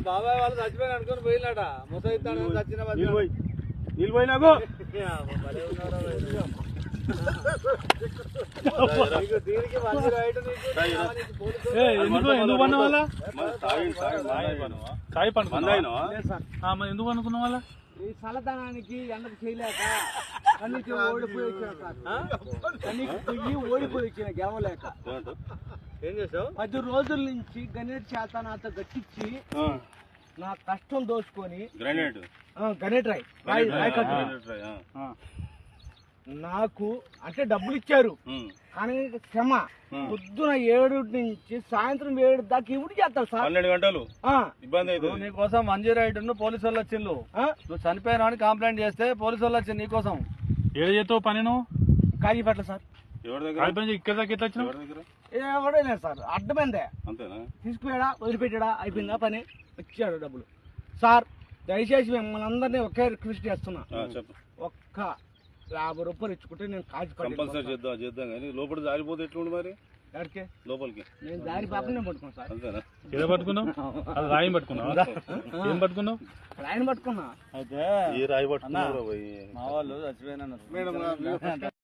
బాబాయ్ వాళ్ళు చచ్చిపోయిన అనుకుని పోయినాట ముసైతాను చచ్చిన నిలిపోయినాకు దీనికి మంచి రైట్ ఎందుకు పన్న వాళ్ళ కాయ పండు ఎందుకు అనుకున్న వాళ్ళ ఈ చల్లదనానికి ఎండకు చేయలేక కన్నీకి ఓడిపోయి వచ్చిన సార్ కన్నీకి పొయ్యి ఓడిపోయి వచ్చిన గెలవలేక ఏం చేసావు 10 రోజుల నుంచి గణేట్ చేత నాతో గట్టించి నా కష్టం దోచుకొని గణేట్ రాయ్ నాకు అంటే డబ్బులు ఇచ్చారు కానీ క్షమ పొద్దున 7 నుంచి సాయంత్రం 7 దాకా ఇవి చేస్తారు సార్ 12 గంటలు ఇబ్బంది అవుతుంది నీకోసం 108 పోలీసు వాళ్ళు వచ్చిండు నువ్వు చనిపోయినా అని కంప్లైంట్ చేస్తే పోలీసు వాళ్ళు వచ్చింది నీకోసం ఏదో చేస్తావు పని నువ్వు కాజీపట్ల సార్ ఇక్కడ దాకా ఎట్లా వచ్చినావు ఎవడో లేదు సార్ అడ్డమైందే అంతేనా తీసుకుపోయాడా వదిలిపెట్టాడా అయిపోయిందా పని వచ్చాడు డబ్బులు సార్ దయచేసి మిమ్మల్ని అందరినీ ఒకే రిక్వెస్ట్ చేస్తున్నా ఒక్క 50 రూపాయలు ఇచ్చుకుంటే నేను కంపల్సరీ చేద్దాం కానీ లోపల జారిపోతే ఎట్లుండి మరి ఎక్కడికి లోపలికి నేను దారి పాపనే పట్టుకున్నాను సార్ అంతేనా ఏదో పట్టుకున్నావు అది రాయి పట్టుకున్నావు ఏం పట్టుకున్నావు రాయిని పట్టుకున్నా అయితే ఈ రాయి పట్టుకున్నావు మా వాళ్ళు చచ్చిపోయినా